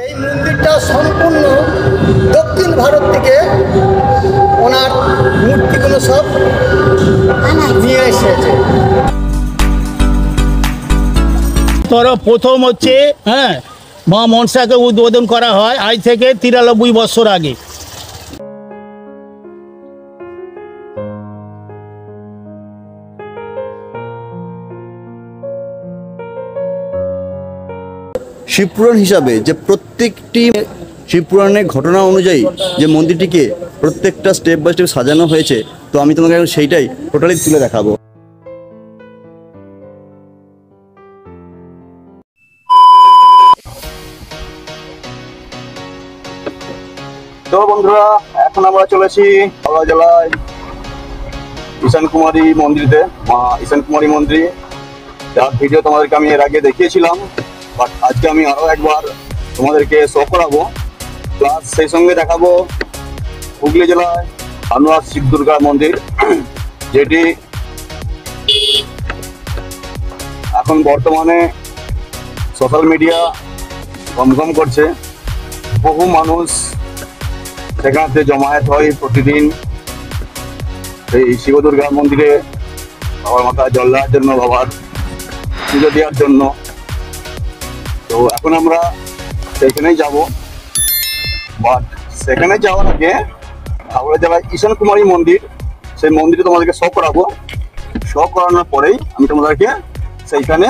এই মন্দিরটা সম্পূর্ণ দক্ষিণ ভারত থেকে ওনার মূর্তিগুলো সব নিয়ে এসেছে। প্রথম হচ্ছে মা মনসাকে উদ্বোধন করা হয় আজ থেকে 93 বছর আগে। শিবপুরাণ হিসাবে যে প্রত্যেকটি শিবপুরাণের ঘটনা অনুযায়ী যে মন্দিরটিকে প্রত্যেকটা স্টেপ বাই স্টেপ সাজানো হয়েছে, তো আমি তোমাকে সেইটাই টোটালি তুলে দেখাবো। তো বন্ধুরা, এখন আমরা চলেছি হাওড়া জেলায় ঈশান কুমারী মন্দিরে। মা ঈশান কুমারী মন্দির যার ভিডিও তোমাদেরকে আমি এর আগে দেখিয়েছিলাম, বাট আজকে আমি আরো একবার তোমাদেরকে শো করাবো, প্লাস সেই সঙ্গে দেখাবো হুগলি জেলায় আনোয়ার শিব দুর্গা মন্দির, যেটি এখন বর্তমানে সোশ্যাল মিডিয়া গমগম করছে। বহু মানুষ সেখানে জমায়েত হয় প্রতিদিন এই শিব দুর্গা মন্দিরে বাবার মাথায় জল দেওয়ার জন্য, বাবার পুজো দেওয়ার জন্য। তো এখন আমরা সেখানেই যাব, বাট সেখানে যাওয়ার আগে হাওড়া জেলায় ঈশান কুমারী মন্দির, সেই মন্দিরে তোমাদেরকে শো করাবো। শো করানোর পরেই আমি তোমাদেরকে সেইখানে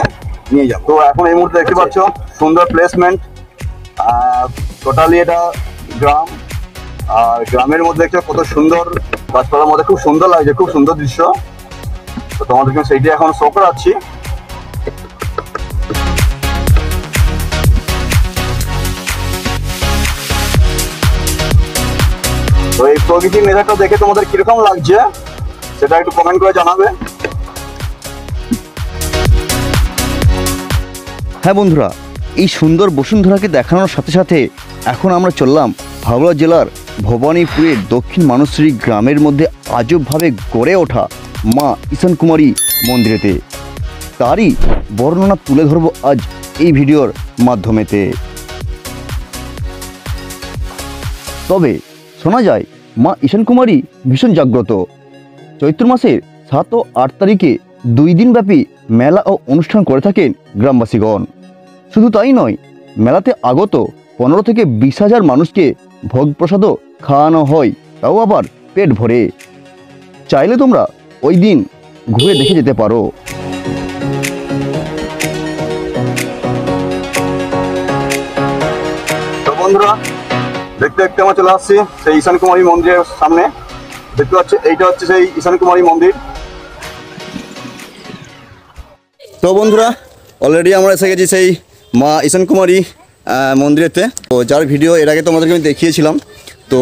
নিয়ে যাব। তো এখন এই মুহূর্তে দেখতে পাচ্ছ সুন্দর প্লেসমেন্ট, টোটালি এটা গ্রাম, আর গ্রামের মধ্যে দেখছো কত সুন্দর গাছপালার মধ্যে, খুব সুন্দর লাগছে, খুব সুন্দর দৃশ্য। তো তোমাদেরকে সেইটি এখন শো করাচ্ছি। তো এই প্রকৃতির নেচারটা দেখে তোমাদের কিরকম লাগছে সেটা একটু কমেন্ট করে জানাবে। হ্যাঁ বন্ধুরা, এই সুন্দর বসুন্ধরাকে দেখানোর সাথে সাথে এখন আমরা চললাম হাওড়া জেলার ভবানীপুরের দক্ষিণ মানসী গ্রামের মধ্যে আজবভাবে গড়ে ওঠা মা ঈশান কুমারী মন্দিরেতে। তারই বর্ণনা তুলে ধরবো আজ এই ভিডিওর মাধ্যমেতে। তবে শোনা যায় মা ঈশান কুমারী ভীষণ জাগ্রত। চৈত্র মাসের 7 ও 8 তারিখে 2 দিনব্যাপী মেলা ও অনুষ্ঠান করে থাকেন গ্রামবাসীগণ। শুধু তাই নয়, মেলাতে আগত 15 থেকে 20,000 মানুষকে ভোগ প্রসাদও খাওয়ানো হয়, তাও আবার পেট ভরে। চাইলে তোমরা ওই দিন ঘুরে দেখে যেতে পারো। তো বন্ধুরা, দেখতে দেখতে আমরা চলে আসছি সেই ঈশান কুমারী মন্দিরের সামনে। দেখতে পাচ্ছি এইটা হচ্ছে সেই ঈশান কুমারী মন্দির। তো বন্ধুরা, অলরেডি আমরা এসে গেছি সেই মা ঈশান কুমারী মন্দিরেতে। তো যার ভিডিও এর আগে তোমাদেরকে আমি দেখিয়েছিলাম, তো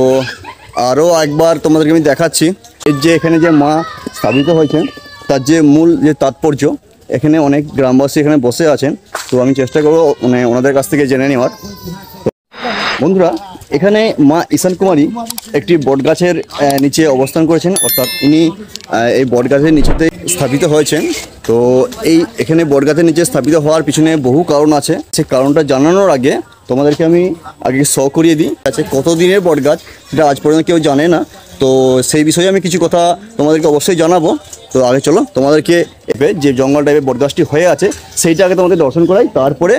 আরও একবার তোমাদেরকে আমি দেখাচ্ছি। এর যে এখানে যে মা স্থাপিত হয়েছেন তার যে মূল যে তাৎপর্য, এখানে অনেক গ্রামবাসী এখানে বসে আছেন। তো আমি চেষ্টা করবো মানে ওনাদের কাছ থেকে জেনে নেওয়ার। বন্ধুরা, এখানে মা ঈশান কুমারী একটি বটগাছের নিচে অবস্থান করেছেন, অর্থাৎ ইনি এই বটগাছের নিচেতে স্থাপিত হয়েছেন। তো এখানে বটগাছের নিচে স্থাপিত হওয়ার পিছনে বহু কারণ আছে। সেই কারণটা জানানোর আগে তোমাদেরকে আমি আগে শো করিয়ে দিই। আছে কত দিনের বটগাছ সেটা আজ পর্যন্ত কেউ জানে না, তো সেই বিষয়ে আমি কিছু কথা তোমাদেরকে অবশ্যই জানাবো। তো আগে চলো তোমাদেরকে যে জঙ্গল টাইপের বটগাছটি হয়ে আছে সেইটা আগে তোমাদের দর্শন করাই, তারপরে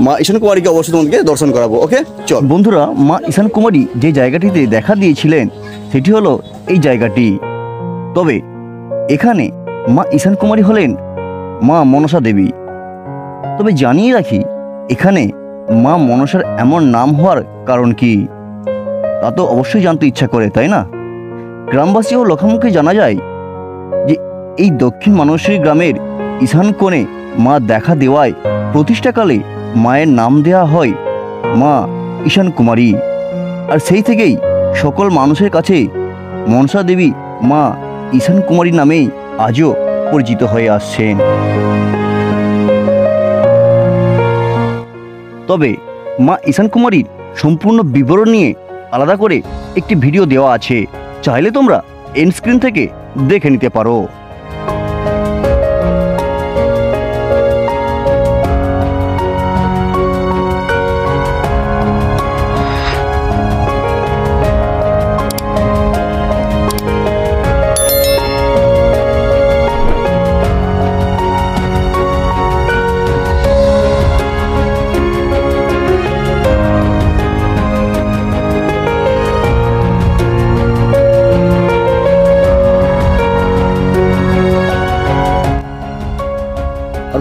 মা ঈশান কুমারীকে অবশ্যই তোমাদেরকে দর্শন করাবো। ওকে চল বন্ধুরা, মা ঈশান কুমারী যে জায়গাটিতে দেখা দিয়েছিলেন সেটি হলো এই জায়গাটি। তবে এখানে মা ঈশান কুমারী হলেন মা মনসা দেবী। তবে জানিয়ে রাখি, এখানে মা মনসার এমন নাম হওয়ার কারণ কি তা তো অবশ্যই জানতে ইচ্ছা করে, তাই না? গ্রামবাসী ও লোকমুখে জানা যায় যে এই দক্ষিণ মানসী গ্রামের ঈশান কোণে মা দেখা দেওয়ায় প্রতিষ্ঠাকালে মায়ের নাম দেওয়া হয় মা ঈশান কুমারী। আর সেই থেকেই সকল মানুষের কাছে মনসা দেবী মা ঈশান কুমারী নামেই আজও পরিচিত হয়ে আসছেন। তবে মা ঈশান কুমারীর সম্পূর্ণ বিবরণ নিয়ে আলাদা করে একটি ভিডিও দেওয়া আছে, চাইলে তোমরা এন্ড স্ক্রিন থেকে দেখে নিতে পারো।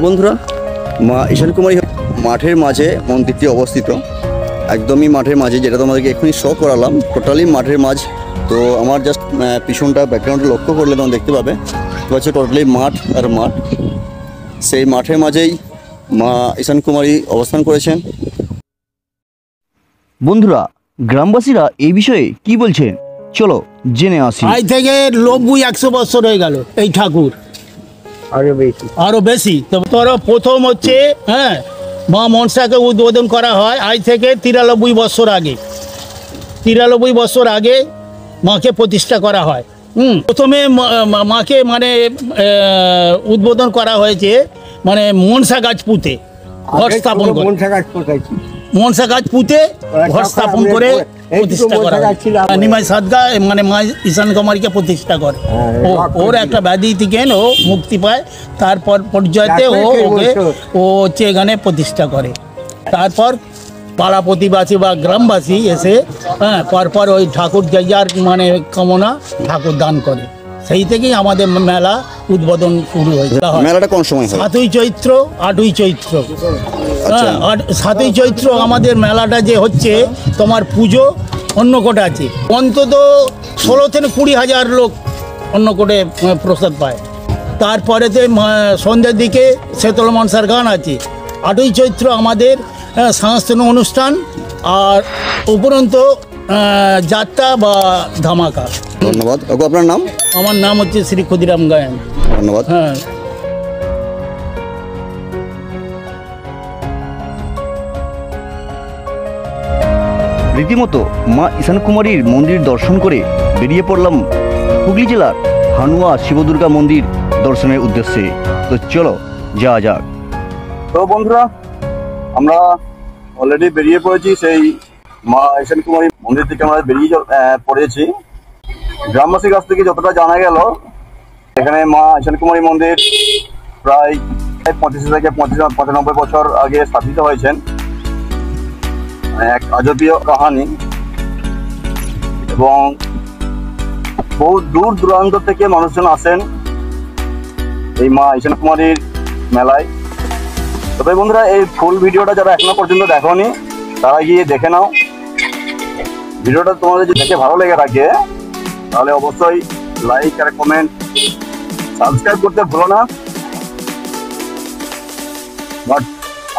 বন্ধুরা, মা ঈশান কুমারী মাঠের মাঝে মন্দিরটি অবস্থিত, একদমই মাঠের মাঝে, যেটা তোমাদেরকে এক্ষুনি শো করালাম, টোটালি মাঠের মাঝ। তো আমার জাস্ট পিছনটা ব্যাকগ্রাউন্ডে লক্ষ্য করলে তোমরা দেখতে পাবে হচ্ছে টোটালি মাঠ আর মাঠ। সেই মাঠের মাঝেই মা ঈশান কুমারী অবস্থান করেছেন। বন্ধুরা, গ্রামবাসীরা এই বিষয়ে কি বলছেন চলো জেনে আসি। আজ থেকে 90-100 বছর হয়ে গেল এই ঠাকুর, আরো বেশি। তো তোরা প্রথম হচ্ছে মা মনসাকে উদ্বোধন করা হয় আজ থেকে 93 বছর আগে। 93 বছর আগে মাকে প্রতিষ্ঠা করা হয়। প্রথমে মাকে মানে উদ্বোধন করা হয়েছে মানে মনসা গাছ পুঁতে ঘর স্থাপন করে, মনসা গাছ পুঁতে ঘর স্থাপন করে প্রতিষ্ঠা করা হয়। নিমাই সাদগা মানে মা ঈশান কুমারীকে প্রতিষ্ঠা করে। ওর একটা ব্যাধি থেকে ও মুক্তি পায়, তারপর পর্যায়তে ও হচ্ছে এখানে প্রতিষ্ঠা করে। তারপর পাড়া প্রতিবাসী বা গ্রামবাসী এসে পরপর ওই ঠাকুর যার মানে কামনা ঠাকুর দান করে। সেই থেকেই আমাদের মেলা উদ্বোধন শুরু হয়েছে। মেলাটা কোন সময় হয়? 7ই চৈত্র 8ই চৈত্র। 7ই চৈত্র আমাদের মেলাটা যে হচ্ছে, তোমার পুজো অন্নকূটে আছে, অন্তত 16 থেকে 20 হাজার লোক অন্নকূটে প্রসাদ পায়। তারপরেতে সন্ধ্যের দিকে শীতল মনসার গান আছে। 8ই চৈত্র আমাদের সাংস্কৃতিক অনুষ্ঠান আর উপরন্ত যাত্রা বা ধামাকা। ধন্যবাদ। আপনার নাম? আমার নাম হচ্ছে শ্রী ক্ষুদিরাম গায়েন। ধন্যবাদ। হ্যাঁ, রীতিমতো মা ঈশান কুমারীর মন্দির দর্শন করে বেরিয়ে পড়লাম হুগলি জেলার হানুয়া শিবদুর্গা মন্দির দর্শনের উদ্দেশ্যে। তো চলো যা যাক। তো বন্ধুরা, আমরা অলরেডি বেরিয়ে পড়েছি সেই মা ঈশান কুমারী মন্দির থেকে। আমরা বেরিয়ে পড়েছি। গ্রামবাসীর কাছ থেকে যতটা জানা গেল, এখানে মা ঈশান কুমারী মন্দির প্রায় 25 থেকে 95 বছর আগে স্থাপিত হয়েছেন। এক আজবীয় কাহানি, এবং বহু দূর দূরান্ত থেকে মানুষজন আসেন এই মা ঈশান কুমারীর মেলায়। তবে বন্ধুরা, এই ফুল ভিডিওটা যারা এখনো পর্যন্ত দেখোনি তারা গিয়ে দেখে নাও। ভিডিওটা তোমাদের যদি দেখে ভালো লেগে থাকে তাহলে অবশ্যই লাইক আর কমেন্ট, সাবস্ক্রাইব করতে ভুলো না। বাট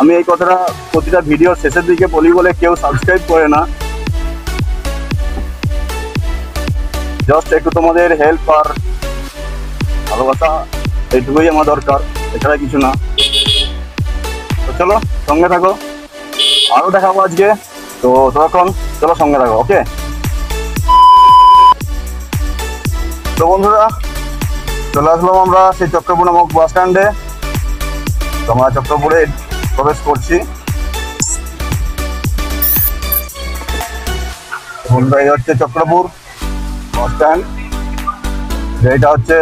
আমি এই কথাটা প্রতিটা ভিডিওর শেষের দিকে বলি বলে কেউ সাবস্ক্রাইব করে না। জাস্ট একটু তোমাদের হেল্প আর ভালোবাসা, এইটুকুই আমার দরকার, এছাড়া কিছু না। তো চলো সঙ্গে থাকো, আরো দেখাবো আজকে। তো তখন চলো সঙ্গে থাকো, ওকে? তো বন্ধুরা, চলে আসলাম আমরা সেই চক্রপুর নামক বাস স্ট্যান্ডে। তো আমরা চক্রপুরে প্রবেশ করছি। বন্ধুরা, এই হচ্ছে চক্রপুর বাস স্ট্যান্ড। যেটা হচ্ছে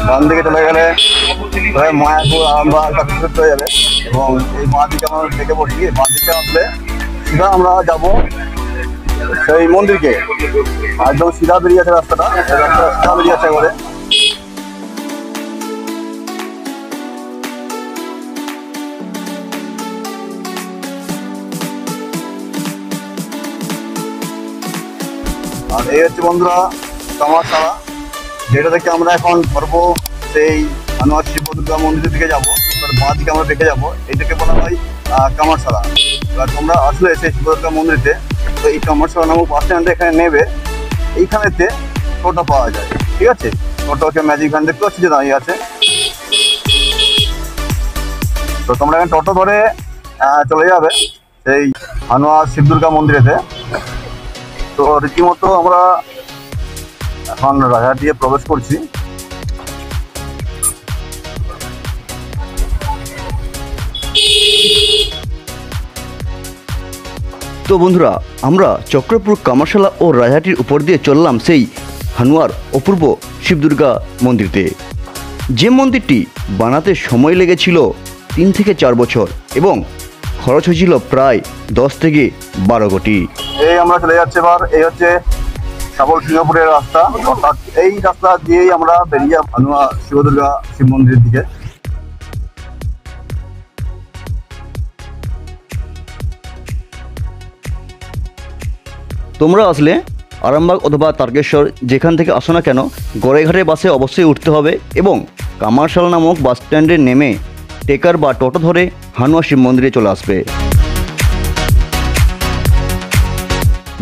ডান দিকে চলে গেলে মায়াপুর আমরা হয়ে যাবে, এবং এই বাঁ দিকে আমরা দেখে বসি। বাঁ দিকে আসলে সিধা আমরা যাবো সেই মন্দিরকে। একদম সিধা বেরিয়ে আছে রাস্তাটা, সিধা বেরিয়ে আছে করে। আর এই হচ্ছে বন্ধুরা কামারশালা, যেটা থেকে আমরা এখন ধরবো সেই হানুয়া শিব দুর্গা মন্দিরের দিকে যাবো। তার বাঁ দিকে আমরা দেখে যাবো, এইটাকে বলা হয় কামারশালা। এবার তোমরা আসলে সেই শিব দুর্গা মন্দিরেতে, তো এই কামারশালা নামক বাস স্ট্যান্ডে এখানে নেবে। এইখানেতে টোটো পাওয়া যায়, ঠিক আছে? টোটো হচ্ছে ম্যাজিক ভ্যান দেখতে পাচ্ছি যে দাঁড়িয়ে আছে। তো তোমরা এখানে টোটো ধরে চলে যাবে সেই হানুয়া শিব দুর্গা মন্দিরেতে। তো রীতিমতো আমরা এখন রাজহাট দিয়ে প্রবেশ করছি। তো বন্ধুরা, আমরা চক্রপুর কামারশালা ও রাজহাটির উপর দিয়ে চললাম সেই হানুয়ার অপূর্ব শিব দুর্গা মন্দিরতে, যে মন্দিরটি বানাতে সময় লেগেছিল 3 থেকে 4 বছর এবং খরচ হয়েছিল প্রায় 10 থেকে 12 কোটি। এই আমরা চলে যাচ্ছি এবার। এই হচ্ছে সাবল সিংহপুরের রাস্তা, অর্থাৎ এই রাস্তা দিয়েই আমরা বেরিয়ে হানুয়া শিব দুর্গা শিব মন্দিরের দিকে। তোমরা আসলে আরামবাগ অথবা তারকেশ্বর যেখান থেকে আসো না কেন গড়াইঘাটের বাসে অবশ্যই উঠতে হবে এবং কামারশাল নামক বাস স্ট্যান্ডে নেমে টেকার বা টোটো ধরে হানুয়া শিব মন্দিরে চলে আসবে।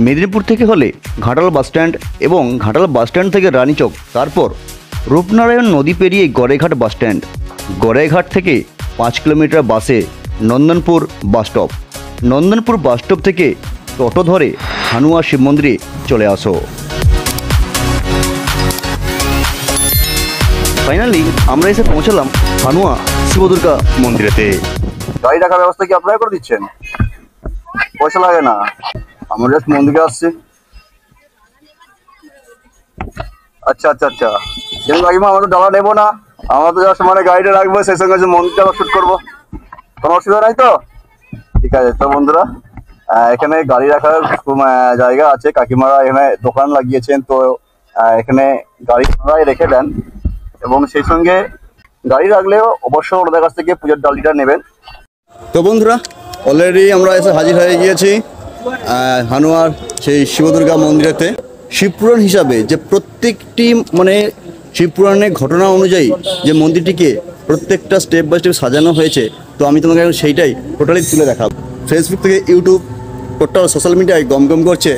মেদিনীপুর থেকে হলে ঘাটাল বাস স্ট্যান্ড এবং ঘাটাল বাস স্ট্যান্ড থেকে রানীচক, তারপর রূপনারায়ণ নদী পেরিয়ে গড়াইঘাট বাস স্ট্যান্ড, গড়াইঘাট থেকে 5 কিলোমিটার বাসে Nandanpur bus stop, Nandanpur bus stop থেকে টোটো ধরে হানুয়া শিব মন্দিরে চলে আসো। ফাইনালি আমরা এসে পৌঁছালাম হানুয়া শিবদুর্গা মন্দিরেতে। গাড়ি রাখার ব্যবস্থা কি আপনারা করে দিচ্ছেন? পয়সা লাগে না, আমরা জাস্ট মন্দিরে আসছি। আচ্ছা আচ্ছা আচ্ছা, যেন কাকিমা আমরা তো ডালা নেবো না, আমরা তো জাস্ট মানে গাড়িটা রাখবো, সেই সঙ্গে মন্দিরটা শুট করবো, কোনো অসুবিধা নাই তো? ঠিক আছে। তো বন্ধুরা, এখানে গাড়ি রাখার জায়গা আছে, কাকিমারা এখানে দোকান লাগিয়েছেন, তো এখানে গাড়ি রেখে দেন এবং সেই সঙ্গে গাড়ি রাখলেও অবশ্যই ওনাদের কাছ থেকে পুজোর ডালিটা নেবেন। তো বন্ধুরা, অলরেডি আমরা এসে হাজির হয়ে গিয়েছি হানুয়ার সেই শিবদুর্গা মন্দিরেতে। শিবপুরাণ হিসাবে যে প্রত্যেকটি মানে শিবপুরাণের ঘটনা অনুযায়ী যে মন্দিরটিকে প্রত্যেকটা স্টেপ বাই স্টেপ সাজানো হয়েছে, তো আমি তোমাকে এখন সেইটাই টোটালি তুলে দেখাবো। ফেসবুক থেকে ইউটিউব টোটাল সোশ্যাল মিডিয়ায় গমগম করছে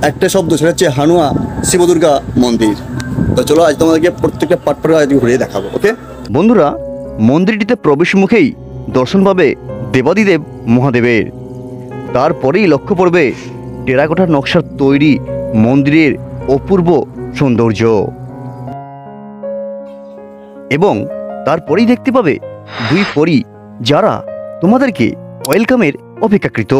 একটা শব্দ, সেটা হচ্ছে হানুয়া শিবদুর্গা মন্দির। তো চলো আজ তোমাদেরকে প্রত্যেকটা পার্ট ঘুরিয়ে দেখাবো। ওকে বন্ধুরা, মন্দিরটিতে প্রবেশ মুখেই দর্শন পাবে দেবাদিদেব মহাদেবের, তারপরেই লক্ষ্য পড়বে টেরাকোটার নকশার তৈরি মন্দিরের অপূর্ব সৌন্দর্য এবং তারপরেই দেখতে পাবে 2 পরী যারা তোমাদেরকে ওয়েলকামের অপেক্ষাকৃত।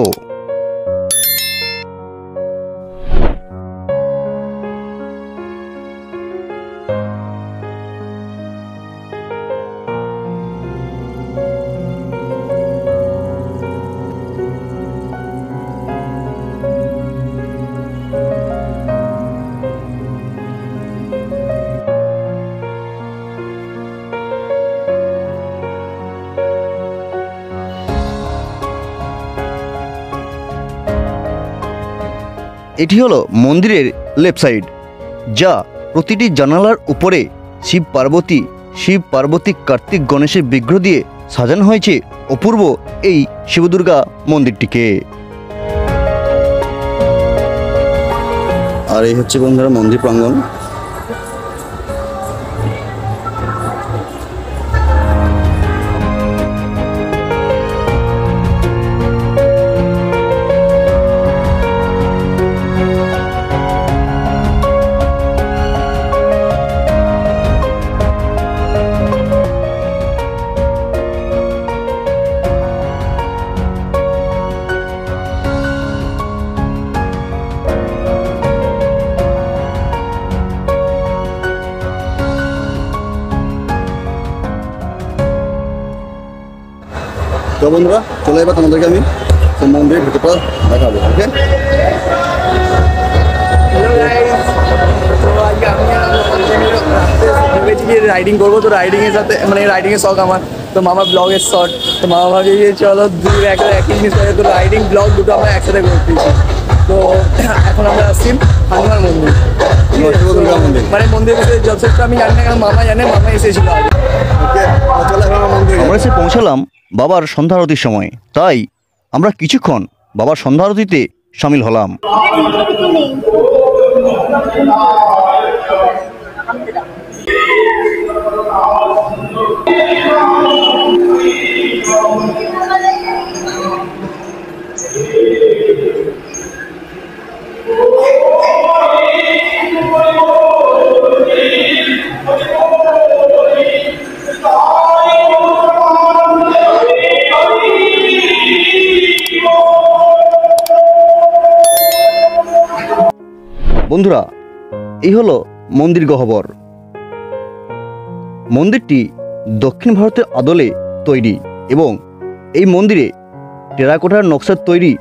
এটি হলো মন্দিরের লেফট সাইড, যা প্রতিটি জানালার উপরে শিব পার্বতী কার্তিক গণেশের বিগ্রহ দিয়ে সাজানো হয়েছে অপূর্ব এই শিবদুর্গা মন্দিরটিকে। আর এই হচ্ছে বন্ধুরা মন্দির প্রাঙ্গণ। তো বন্ধুরা, চলে এবার তোমাদেরকে আমি মন্দিরের ভিতরটা দেখাবো। ওকে, রাইডিং করবো, তো রাইডিং এর সাথে মানে রাইডিং এর শখ আমার, তো মামা ব্লগের শট, তো মামা ভাবছে যে চলো দূর একই জিনিস করে, তো রাইডিং ব্লগ দুটো আমরা একসাথে করতেছি। তো এখন আমরা আসছি হানুমান মন্দির, মানে মন্দির যথেষ্ট আমি জানি না, কারণ মামা জানে, মামা এসেছিল আগে। আমরা এসে পৌঁছালাম বাবার সন্ধ্যা আরতির সময়, তাই আমরা কিছুক্ষণ বাবার সন্ধ্যা আরতিতে সামিল হলাম। বন্ধুরা, এই হলো মন্দির গহ্বর। মন্দিরটি দক্ষিণ ভারতের আদলে তৈরি এবং এই মন্দিরে টেরাকোটার নকশার তৈরি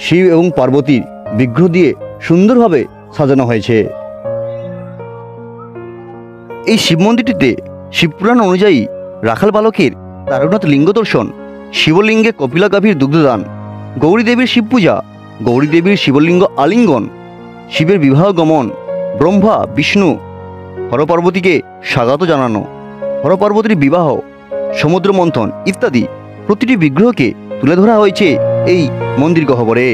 শিব এবং পার্বতীর বিগ্রহ দিয়ে সুন্দরভাবে সাজানো হয়েছে। এই শিব মন্দিরটিতে শিবপুরাণ অনুযায়ী রাখাল বালকের তারকনাথ লিঙ্গ দর্শন, শিবলিঙ্গে কপিলা গাভীর দুগ্ধদান, গৌরী দেবীর শিব পূজা, গৌরী দেবীর শিবলিঙ্গ আলিঙ্গন, শিবের বিবাহ গমন, ব্রহ্মা বিষ্ণু হরপার্বতীকে স্বাগত জানানো, হরপার্বতীর বিবাহ, সমুদ্র মন্থন ইত্যাদি প্রতিটি বিগ্রহকে তুলে ধরা হয়েছে এই মন্দির গহ্বরে।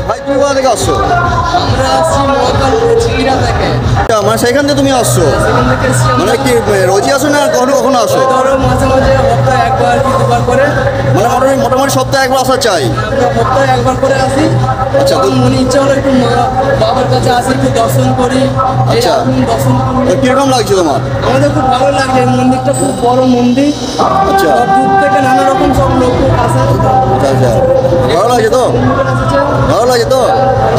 ভাই তুমি কোথা থেকে আসছো? আমরা আসছি মহাকালপুর চিড়িয়া থেকে। মানে সেইখান থেকে তুমি আসছো? সেখান থেকে এসছি আমরা। মানে কি রোজই আসো না কখনো কখনো আসো? ওই ধরো মাঝে মাঝে সপ্তাহে একবার কি দুবার করে। মানে মোটামুটি সপ্তাহে একবার আসা চাই। আমরা সপ্তাহে একবার করে আসি। আচ্ছা, তো মনে ইচ্ছা হলো একটু বাবার কাছে আসি, একটু দর্শন করি। এই আচ্ছা। এখন দর্শন করি। তো কিরকম লাগছে তোমার? আমাদের খুব ভালো লাগে, এই মন্দিরটা খুব বড় মন্দির। আচ্ছা। সব দূর থেকে নানা রকম সব লোক আসে। আচ্ছা আচ্ছা, ভালো লাগছে তো? ভালো লাগছে তো?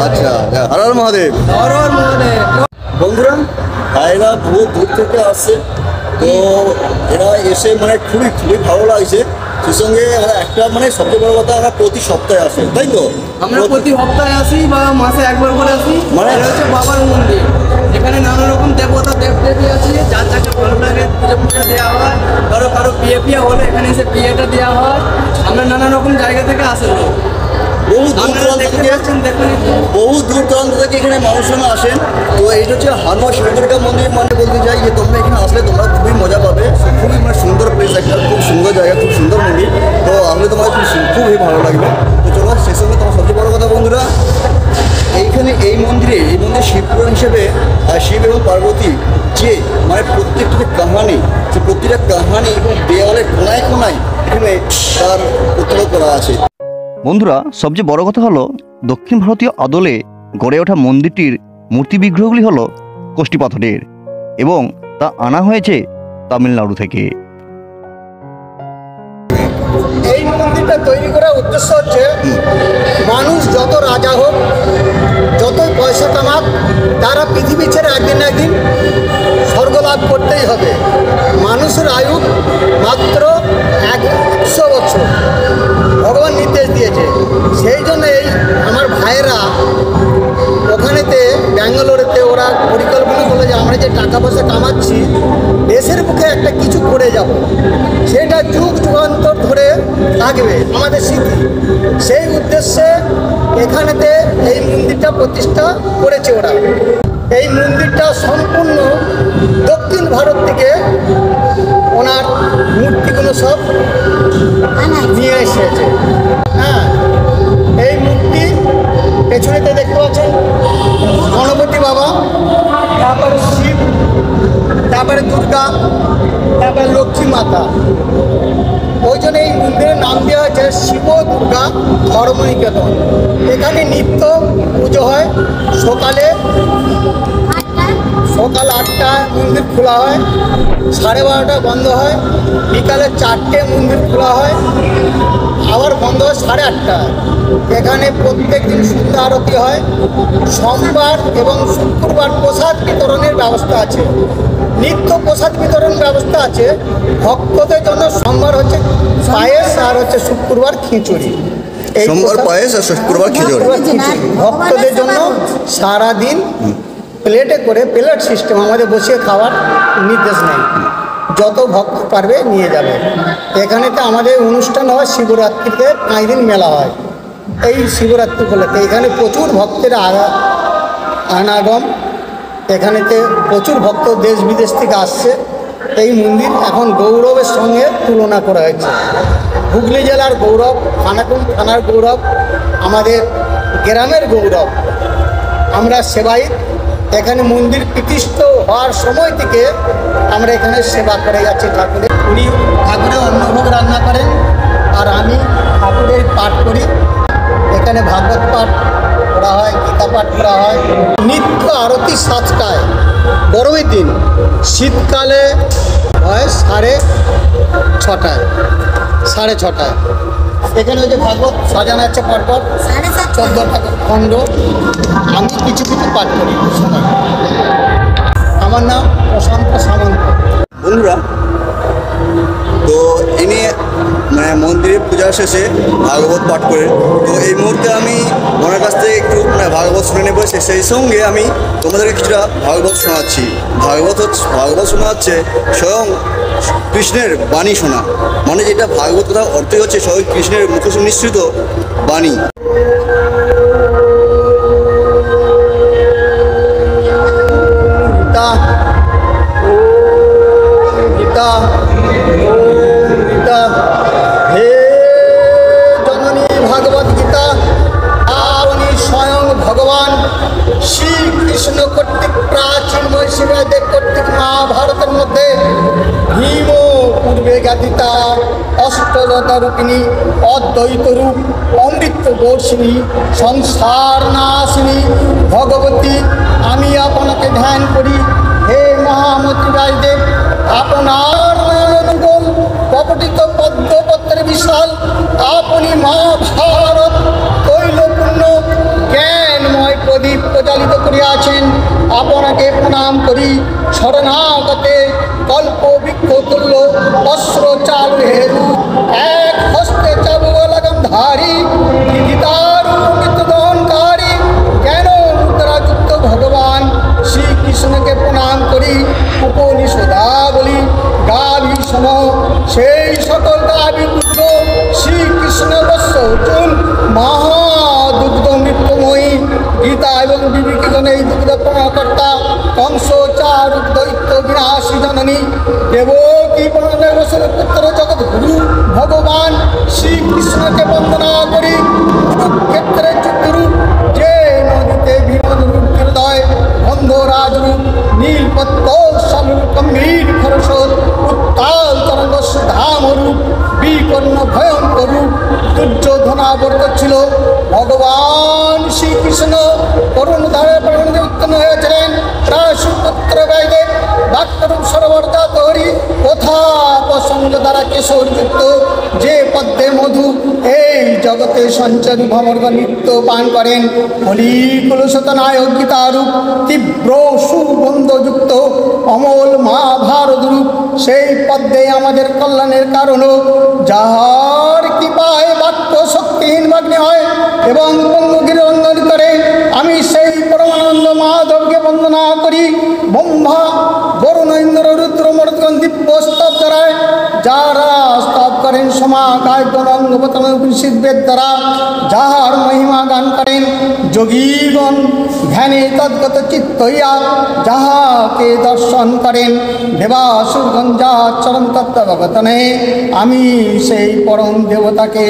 আচ্ছা, হর হর মহাদেব। হর হর মহাদেব। বন্ধুরা, ভাইরা বহু দূর থেকে আসছে, তো এরা এসে মানে খুবই খুবই ভালো লাগছে। সেই সঙ্গে একটা মানে সবচেয়ে বড় কথা, আমরা প্রতি সপ্তাহে আসে, তাই তো? আমরা প্রতি সপ্তাহে আসি বা মাসে একবার করে আসি। মানে- এটা হচ্ছে বাবার মন্দির, এখানে নানা রকম দেবতা দেবদেবী আছে, যার যাকে ভালো লাগে পুজো দেওয়া হয়। ধরো কারো বিয়ে হলে এখানে এসে বিয়েটা দেওয়া হয়। আমরা নানা রকম জায়গা থেকে আসে লোক। বহু দূর আপনারা দূরান্ত দেখতে থেকে পাচ্ছেন, দেখুন একটু। বহু দূর দূরান্ত থেকে এখানে মানুষজন আসেন। তো এইটা হচ্ছে হানুয়া শিবদুর্গা মন্দির। মানে বলতে চাই যে তোমরা এখানে আসলে তোমরা খুবই মজা পাবে। খুবই মানে সুন্দর প্লেস, একটা খুব সুন্দর জায়গা, খুব সুন্দর মন্দির। তো আসলে তোমার খুবই ভালো লাগবে। তো চলো, সেই সঙ্গে তোমার সবচেয়ে বড় কথা বন্ধুরা, এইখানে এই মন্দিরে শিবপুরাণ হিসেবে শিব এবং পার্বতী যে মানে প্রত্যেকটা কাহানি, সে প্রত্যেকটা কাহানি এবং দেওয়ালে কোনায় কোনায় এখানে তার উত্তর করা আছে। বন্ধুরা, সবচেয়ে বড় কথা হলো দক্ষিণ ভারতীয় আদলে গড়ে ওঠা মন্দিরটির মূর্তি বিগ্রহগুলি হলো কষ্টি পাথরের এবং তা আনা হয়েছে তামিলনাড়ু থেকে। এই মন্দিরটা তৈরি করার উদ্দেশ্য হচ্ছে মানুষ যত রাজা হোক, যতই পয়সা কামাক, তারা পৃথিবী ছেড়ে একদিন না একদিন স্বর্গ লাভ করতেই হবে। মানুষের আয়ু মাত্র 100 বছর ভগবান নির্দেশ দিয়েছে। সেই জন্য এই আমার ভাইয়েরা ওখানেতে ব্যাঙ্গালোরেতে ওরা পরিকল্পনা করলো যে আমরা যে টাকা পয়সা কামাচ্ছি দেশের মুখে একটা কিছু করে যাব, সেটা যুগ যুগান্তর ধরে থাকবে আমাদের স্মৃতি। সেই উদ্দেশ্যে এখানেতে এই মন্দিরটা প্রতিষ্ঠা করেছে ওরা। এই মন্দিরটা সম্পূর্ণ দক্ষিণ ভারত থেকে ওনার মূর্তিগুলো সব নিয়ে এসেছে। হ্যাঁ, এই মূর্তি পেছনেতে দেখতে পাচ্ছেন গণপতি বাবা, তারপরে শিব, তারপরে দুর্গা, তারপরে লক্ষ্মী মাতা। ওই জন্য এই মন্দিরের নাম দেওয়া হয়েছে শিব দুর্গা ধর্মনিকেতন। এখানে নিত্য পুজো হয়। সকাল 8টায় মন্দির খোলা হয়, 12:30 বন্ধ হয়, বিকালে 4টে মন্দির খোলা হয়, আবার বন্ধ হয় 8:30টায়। এখানে প্রত্যেক দিন সন্ধ্যা আরতি হয়। সোমবার এবং শুক্রবার প্রসাদ বিতরণের ব্যবস্থা আছে, নিত্য প্রসাদ বিতরণ ব্যবস্থা আছে। ভক্তদের জন্য সোমবার হচ্ছে পায়েস আর হচ্ছে শুক্রবার খিচুড়ি। এই সোমবার পায়েস আর শুক্রবার খিচুড়ি। ভক্তদের জন্য সারাদিন প্লেটে করে, প্লেট সিস্টেম, আমাদের বসিয়ে খাওয়ার নির্দেশ নেই, যত ভক্ত পারবে নিয়ে যাবে। এখানেতে আমাদের অনুষ্ঠান হয় শিবরাত্রিতে 5 দিন মেলা হয়। এই শিবরাত্রি উপলক্ষে এখানে প্রচুর ভক্তের আনাগম। এখানেতে প্রচুর ভক্ত দেশ বিদেশ থেকে আসছে। এই মন্দির এখন গৌরবের সঙ্গে তুলনা করা হয়েছে। হুগলি জেলার গৌরব, খানাকুল থানার গৌরব, আমাদের গ্রামের গৌরব। আমরা সেবায়িত। এখানে মন্দির প্রতিষ্ঠিত হওয়ার সময় থেকে আমরা এখানে সেবা করে যাচ্ছি ঠাকুরের। উনি ঠাকুরের অন্নভোগ রান্না করেন আর আমি ঠাকুরের পাঠ করি। এখানে ভাগবত পাঠ করা হয়, গীতা পাঠ করা হয়। নিত্য আরতি 7টায় গরমের দিন, শীতকালে হয় 6:30, 6:30। এখানে ওই যে ভাগবত সাজানো আছে পরপর 14টা খণ্ড। আমি কিছু কিছু পাঠ করি সময়। আমার নাম প্রশান্ত সুচিত্রা সামন্ত। বন্ধুরা, তো ইনি মানে মন্দিরে পূজা শেষে ভাগবত পাঠ করে, তো এই মুহূর্তে আমি ওনার কাছ থেকে একটু মানে ভাগবত শুনে নেবো। সেই সঙ্গে আমি তোমাদেরকে কিছুটা ভাগবত শোনাচ্ছি। ভাগবত শোনা হচ্ছে স্বয়ং কৃষ্ণের বাণী শোনা, মানে যেটা ভাগবত কথা অর্থই হচ্ছে স্বয়ং কৃষ্ণের মুখ নিঃসৃত বাণী। গীতা গীতা গীতা হে জননী ভাগবত গীতা, আপনি স্বয়ং ভগবান শ্রীকৃষ্ণ কর্তৃক প্রাচীন বৈশিবেদের কর্তৃক মহাভারতের মধ্যে ভীম পূর্বে জ্ঞাতিতা অষ্টদতা রূপিণী অদ্বৈত রূপ অমৃত বর্ষিণী সংসার নাশিনী ভগবতী আমি আপনাকে ধ্যান করি। হে মহামতি রাজদেব, আপনার নয়নগোল কপটিত পদ্মপত্রের বিশাল, আপনি মহাভারত তৈলপূর্ণ জ্ঞানময় প্রদীপ প্রজ্বালিত করিয়াছেন। আপনাকে প্রণাম করি। শরণাগতে কল্প বৃক্ষ তুল্য অস্ত্র চালু হেরু, এক হস্তে চাবুক লাগামধারী গীতার মৃত্যুদহনকারী জ্ঞান মুদ্রাযুক্ত ভগবান শ্রীকৃষ্ণকে প্রণাম করি। উপনিষদাবলী গাভী সম সেই সকল গাভী দুগ্ধ শ্রীকৃষ্ণ বৎস অর্জুন মহাদুগ্ধ মৃত্যুময়ী গীতা এবং বিবেকীগণ এই দুগ্ধ প্রণকর্তা কংস চারুক দৈত্য বিনাশী জননী দেবকী বসুর পুত্র জগৎগুরু ভগবান শ্রীকৃষ্ণকে বন্দনা করি। কুরুক্ষেত্রে যুদ্ধরূপ যে নদীতে ভীমন রূপ হৃদয় বন্ধরাজ রূপ নীলপত্র সালুর গম্ভীর খরস্রোত উত্তাল তরঙ্গ সুধাম রূপ বিকর্ণ ভয়ঙ্কর রূপ দুর্যোধনাবর্ত ছিল। ভগবান শ্রীকৃষ্ণ করুণ ধারে প্রাণে উত্তীর্ণ হয়েছিলেন। রাসুপুত্র ব্যয়দেব ডাক্তারূপ সরবরদাত হরি কথা প্রসঙ্গ দ্বারা কেশরযুক্ত যে পদ্মে মধু এই জগতে সঞ্চারী ভ্রমর্গ নিত্য পান করেন। বলি কুলশত নায়ক গীতারূপ তীব্র সুগন্ধযুক্ত অমল মহাভারত রূপ সেই পদ্মে আমাদের কল্যাণের কারণ, যার কৃপায় বাক্য শক্তিহীন বাগ্নে হয় এবং পঙ্গুগির রঞ্জন করে। আমি সেই পরমানন্দ মাধবকে বন্দনা করি। ব্রহ্মা বরুণ ইন্দ্র রুদ্র মরুদ্গণ দিব্য স্তব দ্বারায় যারা স্তব করেন সমাকায় গণঙ্গপতন উপনিষদ বেদ দ্বারা যাহার মহিমা গান করেন যোগীগণ ধ্যানে তদ্গত চিত্ত হইয়া যাহাকে দর্শন করেন দেবাসুরগণ যাহার চরণ তত্ত্ববগতনে। আমি সেই পরম দেবতাকে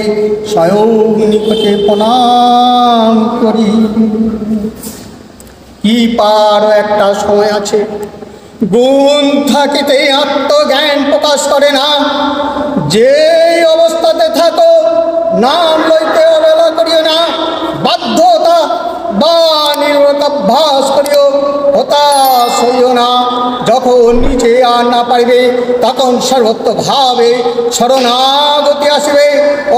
স্বয়ং নিকটে প্রণাম করি। কি পার একটা সময় আছে গুণ থাকিতে আত্মজ্ঞান প্রকাশ করে না। যে অবস্থাতে থাকো নাম লইতে অবহেলা করিও না। বাধ্যতা বা নির্ভরতাভ্যাস করিও, হতাশ হইও না। যখন নিজে আর না পারিবে তখন সর্বত্রভাবে শরণাগতি আসিবে।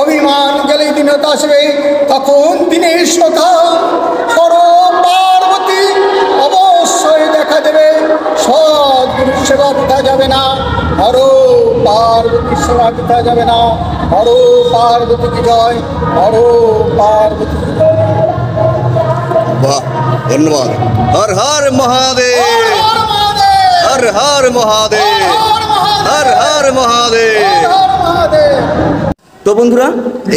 অভিমান গেলে দীনতা আসবে, তখন দিনের কথা হর পার্বতী অবশ্যই দেখা দেবে। সদ্গুরু সেবা বৃথা যাবে না, হর পার্বতী সেবা বৃথা যাবে না। হর পার্বতী কি জয়, হর পার্বতী কি জয়। বাহ, ধন্যবাদ। হর হর মহাদেব, হর হর মহাদেব, হর হর মহাদেব। তো বন্ধুরা,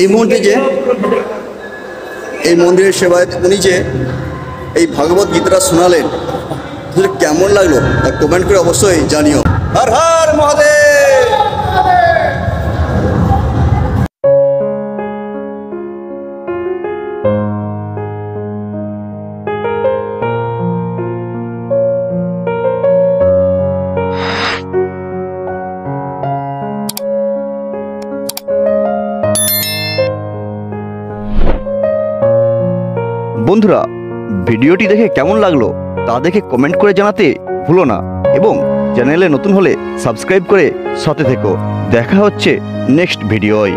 এই মুহূর্তে যে এই মন্দিরের সেবায় উনি যে এই ভাগবত গীতাটা শোনালেন, কেমন লাগলো তা কমেন্ট করে অবশ্যই জানিও। হর হর মহাদেব। বন্ধুরা, ভিডিওটি দেখে কেমন লাগলো তা দেখে কমেন্ট করে জানাতে ভুলো না এবং চ্যানেলে নতুন হলে সাবস্ক্রাইব করে সাথে থেকো। দেখা হচ্ছে নেক্সট ভিডিওয়।